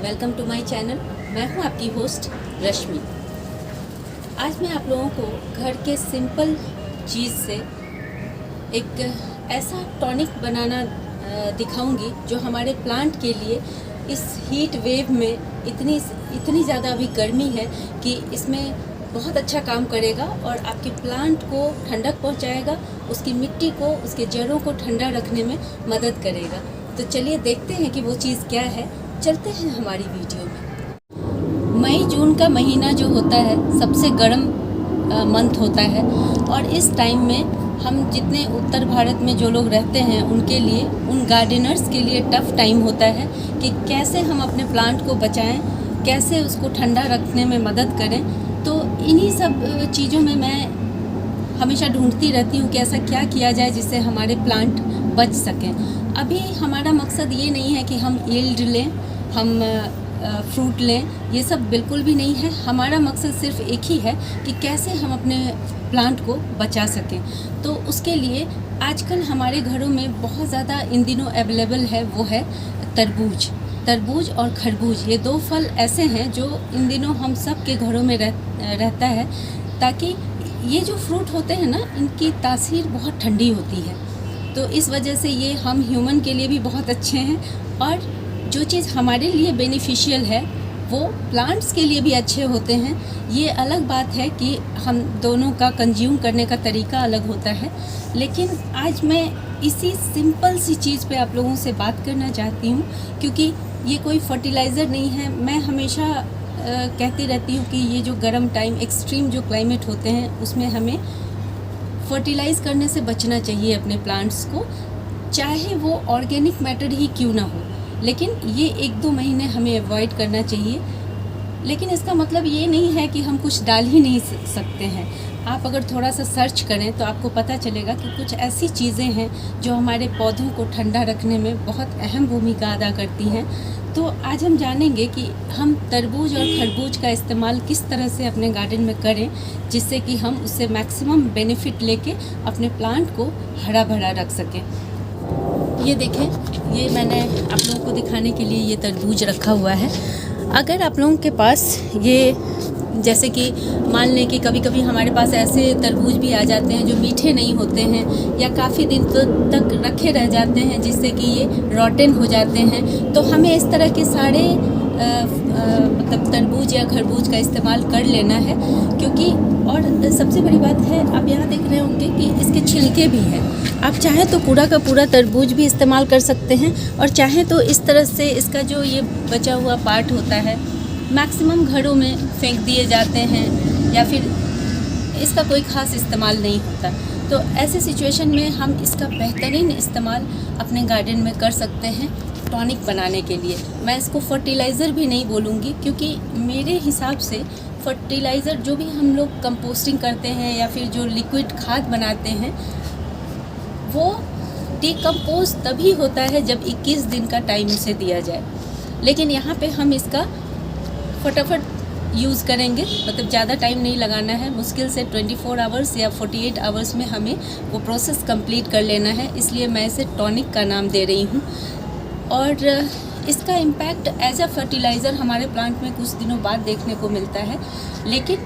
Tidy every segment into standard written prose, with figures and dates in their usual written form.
Welcome to my channel. मैं हूं आपकी होस्ट रश्मि। आज मैं आप लोगों को घर के सिंपल चीज़ से एक ऐसा टॉनिक बनाना दिखाऊंगी जो हमारे प्लांट के लिए इस हीट वेव में इतनी ज़्यादा अभी गर्मी है कि इसमें बहुत अच्छा काम करेगा और आपके प्लांट को ठंडक पहुंचाएगा, उसकी मिट्टी को, उसके जड़ों को ठंडा रखने में मदद करेगा। तो चलिए देखते हैं कि वो चीज़ क्या है। चलते हैं हमारी वीडियो में। मई जून का महीना जो होता है सबसे गर्म मंथ होता है और इस टाइम में हम जितने उत्तर भारत में जो लोग रहते हैं उनके लिए, उन गार्डनर्स के लिए टफ़ टाइम होता है कि कैसे हम अपने प्लांट को बचाएं, कैसे उसको ठंडा रखने में मदद करें। तो इन्हीं सब चीज़ों में मैं हमेशा ढूंढती रहती हूँ कि ऐसा क्या किया जाए जिससे हमारे प्लांट बच सकें। अभी हमारा मकसद ये नहीं है कि हम यील्ड लें, हम फ्रूट लें, ये सब बिल्कुल भी नहीं है। हमारा मकसद सिर्फ एक ही है कि कैसे हम अपने प्लांट को बचा सकें। तो उसके लिए आजकल हमारे घरों में बहुत ज़्यादा इन दिनों अवेलेबल है, वो है तरबूज और खरबूज। ये दो फल ऐसे हैं जो इन दिनों हम सब के घरों में रहता है, ताकि ये जो फ्रूट होते हैं ना, इनकी तासीर बहुत ठंडी होती है। तो इस वजह से ये हम ह्यूमन के लिए भी बहुत अच्छे हैं और जो चीज़ हमारे लिए बेनिफिशियल है वो प्लांट्स के लिए भी अच्छे होते हैं। ये अलग बात है कि हम दोनों का कंज्यूम करने का तरीका अलग होता है, लेकिन आज मैं इसी सिंपल सी चीज़ पे आप लोगों से बात करना चाहती हूँ, क्योंकि ये कोई फर्टिलाइज़र नहीं है। मैं हमेशा कहती रहती हूँ कि ये जो गर्म टाइम, एक्सट्रीम जो क्लाइमेट होते हैं, उसमें हमें फर्टिलाइज़ करने से बचना चाहिए अपने प्लांट्स को, चाहे वो ऑर्गेनिक मैटर ही क्यों ना हो। लेकिन ये 1-2 महीने हमें अवॉइड करना चाहिए। लेकिन इसका मतलब ये नहीं है कि हम कुछ डाल ही नहीं सकते हैं। आप अगर थोड़ा सा सर्च करें तो आपको पता चलेगा कि कुछ ऐसी चीज़ें हैं जो हमारे पौधों को ठंडा रखने में बहुत अहम भूमिका अदा करती हैं। तो आज हम जानेंगे कि हम तरबूज और खरबूज का इस्तेमाल किस तरह से अपने गार्डन में करें, जिससे कि हम उससे मैक्सिमम बेनिफिट लेके अपने प्लांट को हरा भरा रख सकें। ये देखें, ये मैंने आप लोगों को दिखाने के लिए ये तरबूज रखा हुआ है। अगर आप लोगों के पास ये, जैसे कि मान लें कि कभी कभी हमारे पास ऐसे तरबूज भी आ जाते हैं जो मीठे नहीं होते हैं या काफ़ी दिन तक रखे रह जाते हैं, जिससे कि ये रॉटन हो जाते हैं, तो हमें इस तरह के सारे मतलब तरबूज या खरबूज का इस्तेमाल कर लेना है। क्योंकि और सबसे बड़ी बात है, आप यहाँ देख रहे होंगे कि इसके छिलके भी हैं। आप चाहें तो पूरा का पूरा तरबूज भी इस्तेमाल कर सकते हैं और चाहें तो इस तरह से इसका जो ये बचा हुआ पार्ट होता है मैक्सिमम घरों में फेंक दिए जाते हैं या फिर इसका कोई ख़ास इस्तेमाल नहीं होता। तो ऐसे सिचुएशन में हम इसका बेहतरीन इस्तेमाल अपने गार्डन में कर सकते हैं टॉनिक बनाने के लिए। मैं इसको फर्टिलाइज़र भी नहीं बोलूँगी, क्योंकि मेरे हिसाब से फर्टिलाइज़र जो भी हम लोग कंपोस्टिंग करते हैं या फिर जो लिक्विड खाद बनाते हैं, वो डिकम्पोज तभी होता है जब 21 दिन का टाइम उसे दिया जाए। लेकिन यहाँ पे हम इसका फटाफट यूज़ करेंगे, मतलब ज़्यादा टाइम नहीं लगाना है। मुश्किल से 24 आवर्स या 48 आवर्स में हमें वो प्रोसेस कंप्लीट कर लेना है। इसलिए मैं इसे टॉनिक का नाम दे रही हूँ। और इसका इम्पैक्ट एज अ फर्टिलाइज़र हमारे प्लांट में कुछ दिनों बाद देखने को मिलता है, लेकिन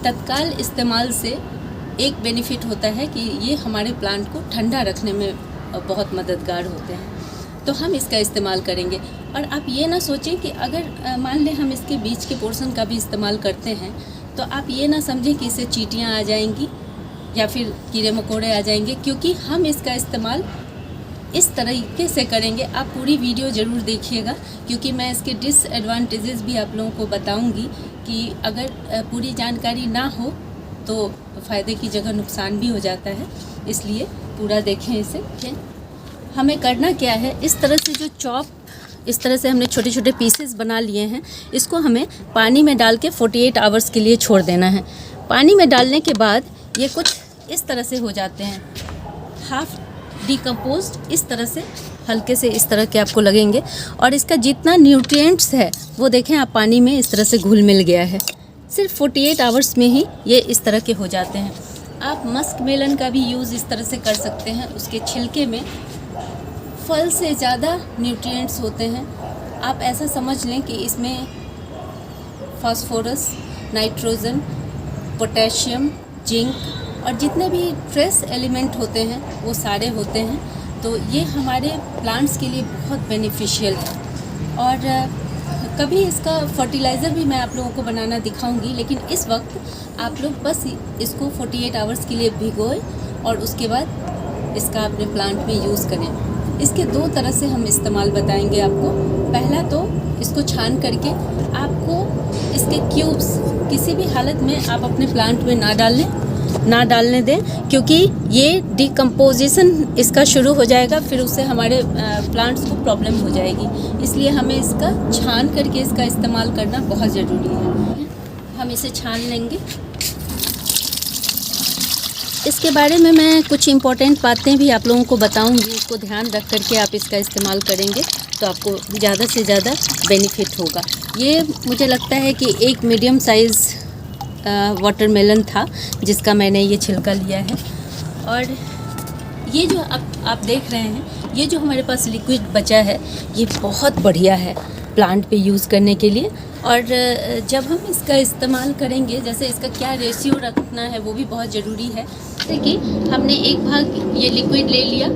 तत्काल इस्तेमाल से एक बेनिफिट होता है कि ये हमारे प्लांट को ठंडा रखने में बहुत मददगार होते हैं। तो हम इसका इस्तेमाल करेंगे। और आप ये ना सोचें कि अगर मान लें हम इसके बीच के पोर्शन का भी इस्तेमाल करते हैं, तो आप ये ना समझें कि इससे चींटियाँ आ जाएंगी या फिर कीड़े मकोड़े आ जाएंगे, क्योंकि हम इसका इस्तेमाल इस तरीके से करेंगे। आप पूरी वीडियो ज़रूर देखिएगा, क्योंकि मैं इसके डिसएडवांटेजेस भी आप लोगों को बताऊंगी कि अगर पूरी जानकारी ना हो तो फ़ायदे की जगह नुकसान भी हो जाता है। इसलिए पूरा देखें इसे। हमें करना क्या है, इस तरह से जो चॉप, इस तरह से हमने छोटे छोटे पीसेस बना लिए हैं, इसको हमें पानी में डाल के 48 आवर्स के लिए छोड़ देना है। पानी में डालने के बाद ये कुछ इस तरह से हो जाते हैं, हाफ डिकम्पोज्ड, इस तरह से हल्के से इस तरह के आपको लगेंगे। और इसका जितना न्यूट्रिएंट्स है वो देखें आप, पानी में इस तरह से घुल मिल गया है। सिर्फ 48 आवर्स में ही ये इस तरह के हो जाते हैं। आप मस्क मेलन का भी यूज़ इस तरह से कर सकते हैं। उसके छिलके में फल से ज़्यादा न्यूट्रिएंट्स होते हैं आप ऐसा समझ लें कि इसमें फास्फोरस, नाइट्रोजन, पोटेशियम, जिंक और जितने भी ट्रेस एलिमेंट होते हैं वो सारे होते हैं। तो ये हमारे प्लांट्स के लिए बहुत बेनिफिशियल है। और कभी इसका फर्टिलाइज़र भी मैं आप लोगों को बनाना दिखाऊंगी, लेकिन इस वक्त आप लोग बस इसको 48 आवर्स के लिए भिगोएं और उसके बाद इसका अपने प्लांट में यूज़ करें। इसके 2 तरह से हम इस्तेमाल बताएंगे आपको। पहला तो इसको छान करके आपको इसके क्यूब्स किसी भी हालत में आप अपने प्लांट में ना डालने दें, क्योंकि ये डिकम्पोजिशन इसका शुरू हो जाएगा, फिर उससे हमारे प्लांट्स को प्रॉब्लम हो जाएगी। इसलिए हमें इसका छान करके इसका इस्तेमाल करना बहुत ज़रूरी है। हम इसे छान लेंगे। इसके बारे में मैं कुछ इम्पोर्टेंट बातें भी आप लोगों को बताऊंगी। इसको ध्यान रख करके आप इसका इस्तेमाल करेंगे तो आपको ज़्यादा से ज़्यादा बेनिफिट होगा। ये मुझे लगता है कि एक मीडियम साइज़ वाटरमेलन था जिसका मैंने ये छिलका लिया है। और ये जो आप देख रहे हैं, ये जो हमारे पास लिक्विड बचा है, ये बहुत बढ़िया है प्लांट पे यूज़ करने के लिए। और जब हम इसका इस्तेमाल करेंगे, जैसे इसका क्या रेशियो रखना है वो भी बहुत ज़रूरी है। जैसे कि हमने एक भाग ये लिक्विड ले लिया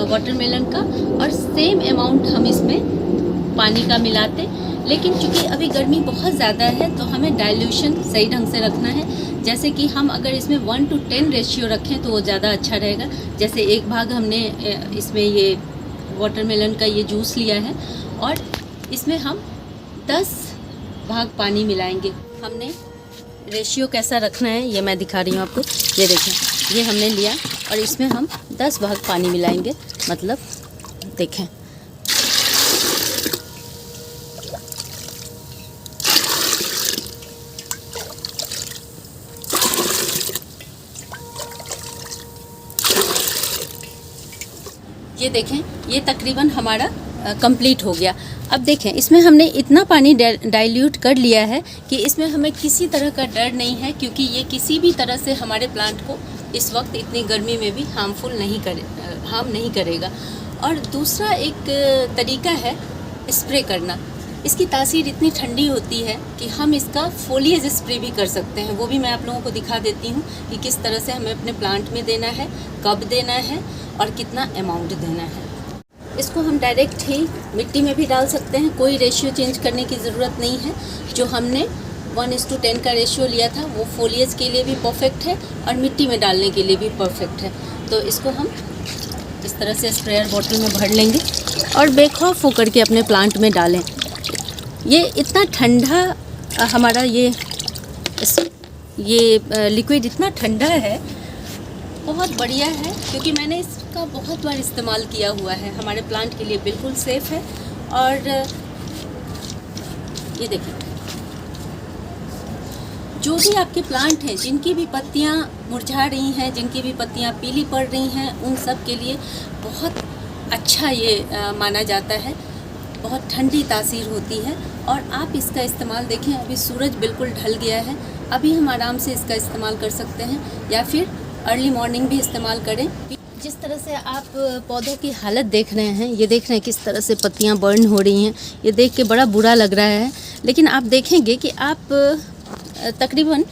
वाटरमेलन का और सेम अमाउंट हम इसमें पानी का मिलाते, लेकिन चूँकि अभी गर्मी बहुत ज़्यादा है तो हमें डाइल्यूशन सही ढंग से रखना है। जैसे कि हम अगर इसमें 1:10 रेशियो रखें तो वो ज़्यादा अच्छा रहेगा। जैसे एक भाग हमने इसमें ये वाटरमेलन का ये जूस लिया है और इसमें हम 10 भाग पानी मिलाएंगे। हमने रेशियो कैसा रखना है ये मैं दिखा रही हूँ आपको। ये देखें, ये हमने लिया और इसमें हम 10 भाग पानी मिलाएंगे। मतलब देखें, ये देखें, ये तकरीबन हमारा कंप्लीट हो गया। अब देखें, इसमें हमने इतना पानी डाइल्यूट कर लिया है कि इसमें हमें किसी तरह का डर नहीं है, क्योंकि ये किसी भी तरह से हमारे प्लांट को इस वक्त इतनी गर्मी में भी हार्म नहीं करेगा। और दूसरा एक तरीका है स्प्रे करना। इसकी तासीर इतनी ठंडी होती है कि हम इसका फोलिएज स्प्रे भी कर सकते हैं। वो भी मैं आप लोगों को दिखा देती हूँ कि किस तरह से हमें अपने प्लांट में देना है, कब देना है और कितना अमाउंट देना है। इसको हम डायरेक्ट ही मिट्टी में भी डाल सकते हैं, कोई रेशियो चेंज करने की ज़रूरत नहीं है। जो हमने 1:10 का रेशियो लिया था वो फोलिएज के लिए भी परफेक्ट है और मिट्टी में डालने के लिए भी परफेक्ट है। तो इसको हम इस तरह से स्प्रेयर बॉटल में भर लेंगे और बेखौफ होकर के अपने प्लांट में डालें। ये इतना ठंडा हमारा ये लिक्विड इतना ठंडा है, बहुत बढ़िया है, क्योंकि मैंने इसका बहुत बार इस्तेमाल किया हुआ है। हमारे प्लांट के लिए बिल्कुल सेफ़ है। और ये देखिए, जो भी आपके प्लांट हैं, जिनकी भी पत्तियां मुरझा रही हैं, जिनकी भी पत्तियां पीली पड़ रही हैं, उन सब के लिए बहुत अच्छा ये माना जाता है। बहुत ठंडी तासीर होती है। और आप इसका इस्तेमाल देखें, अभी सूरज बिल्कुल ढल गया है, अभी हम आराम से इसका इस्तेमाल कर सकते हैं, या फिर अर्ली मॉर्निंग भी इस्तेमाल करें। जिस तरह से आप पौधों की हालत देख रहे हैं, ये देख रहे हैं किस तरह से पत्तियां बर्न हो रही हैं, ये देख के बड़ा बुरा लग रहा है। लेकिन आप देखेंगे कि आप तकरीबन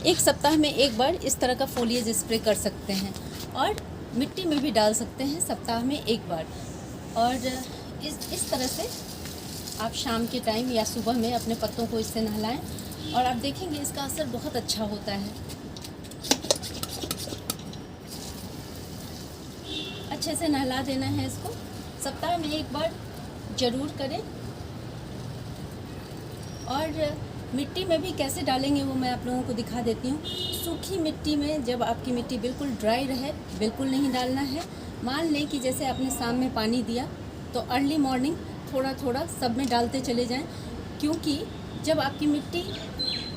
1 सप्ताह में एक बार इस तरह का फोलिएज स्प्रे कर सकते हैं और मिट्टी में भी डाल सकते हैं सप्ताह में एक बार। और इस तरह से आप शाम के टाइम या सुबह में अपने पत्तों को इससे नहलाएं और आप देखेंगे इसका असर बहुत अच्छा होता है। अच्छे से नहला देना है इसको, सप्ताह में एक बार ज़रूर करें। और मिट्टी में भी कैसे डालेंगे वो मैं आप लोगों को दिखा देती हूँ। सूखी मिट्टी में, जब आपकी मिट्टी बिल्कुल ड्राई रहे, बिल्कुल नहीं डालना है। मान लें कि जैसे आपने शाम में पानी दिया तो अर्ली मॉर्निंग थोड़ा थोड़ा सब में डालते चले जाएं, क्योंकि जब आपकी मिट्टी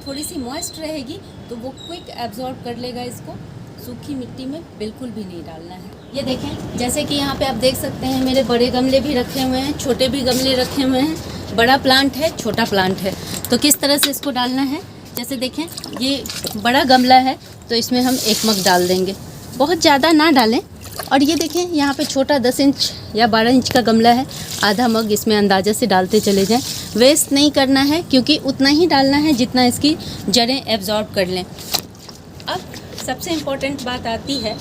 थोड़ी सी मॉइस्ट रहेगी तो वो क्विक एब्जॉर्ब कर लेगा इसको। सूखी मिट्टी में बिल्कुल भी नहीं डालना है। ये देखें, जैसे कि यहाँ पे आप देख सकते हैं मेरे बड़े गमले भी रखे हुए हैं, छोटे भी गमले रखे हुए हैं। बड़ा प्लांट है, छोटा प्लांट है, तो किस तरह से इसको डालना है। जैसे देखें, ये बड़ा गमला है तो इसमें हम 1 मग डाल देंगे। बहुत ज़्यादा ना डालें, और ये देखें यहाँ पे छोटा 10 इंच या 12 इंच का गमला है, आधा मग इसमें अंदाज़े से डालते चले जाएं। वेस्ट नहीं करना है क्योंकि उतना ही डालना है जितना इसकी जड़ें एब्जॉर्ब कर लें। अब सबसे इम्पॉर्टेंट बात आती है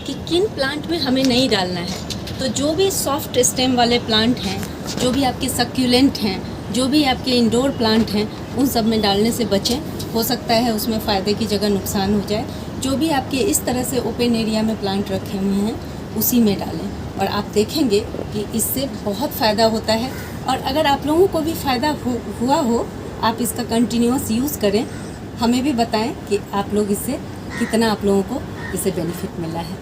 कि किन प्लांट में हमें नहीं डालना है। तो जो भी सॉफ्ट स्टेम वाले प्लांट हैं, जो भी आपके सक्यूलेंट हैं, जो भी आपके इंडोर प्लांट हैं, उन सब में डालने से बचें। हो सकता है उसमें फ़ायदे की जगह नुकसान हो जाए। जो भी आपके इस तरह से ओपन एरिया में प्लांट रखे हुए हैं उसी में डालें और आप देखेंगे कि इससे बहुत फ़ायदा होता है। और अगर आप लोगों को भी फ़ायदा हुआ हो, आप इसका कंटिन्यूअस यूज़ करें, हमें भी बताएं कि आप लोग इससे कितना आप लोगों को इससे बेनिफिट मिला है।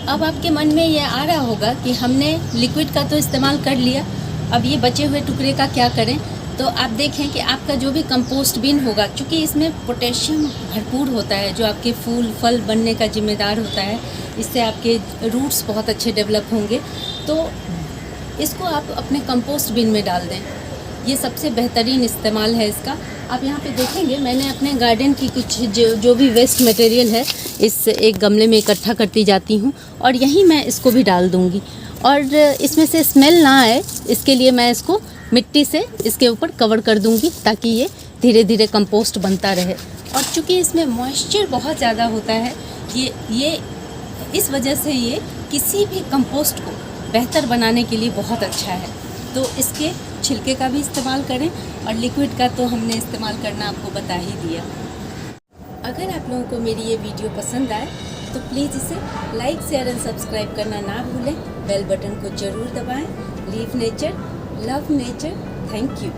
अब आपके मन में ये आ रहा होगा कि हमने लिक्विड का तो इस्तेमाल कर लिया, अब ये बचे हुए टुकड़े का क्या करें। तो आप देखें कि आपका जो भी कंपोस्ट बिन होगा, चूँकि इसमें पोटेशियम भरपूर होता है जो आपके फूल फल बनने का जिम्मेदार होता है, इससे आपके रूट्स बहुत अच्छे डेवलप होंगे, तो इसको आप अपने कंपोस्ट बिन में डाल दें। ये सबसे बेहतरीन इस्तेमाल है इसका। आप यहाँ पे देखेंगे मैंने अपने गार्डन की कुछ जो भी वेस्ट मटेरियल है इस एक गमले में इकट्ठा करती जाती हूँ और यहीं मैं इसको भी डाल दूँगी। और इसमें से स्मेल ना आए इसके लिए मैं इसको मिट्टी से इसके ऊपर कवर कर दूँगी ताकि ये धीरे धीरे कंपोस्ट बनता रहे। और चूँकि इसमें मॉइस्चर बहुत ज़्यादा होता है, ये इस वजह से ये किसी भी कंपोस्ट को बेहतर बनाने के लिए बहुत अच्छा है। तो इसके छिलके का भी इस्तेमाल करें और लिक्विड का तो हमने इस्तेमाल करना आपको बता ही दिया। अगर आप लोगों को मेरी ये वीडियो पसंद आए तो प्लीज़ इसे लाइक शेयर एंड सब्सक्राइब करना ना भूलें। बेल बटन को ज़रूर दबाएं। Leave nature, love nature. Thank you.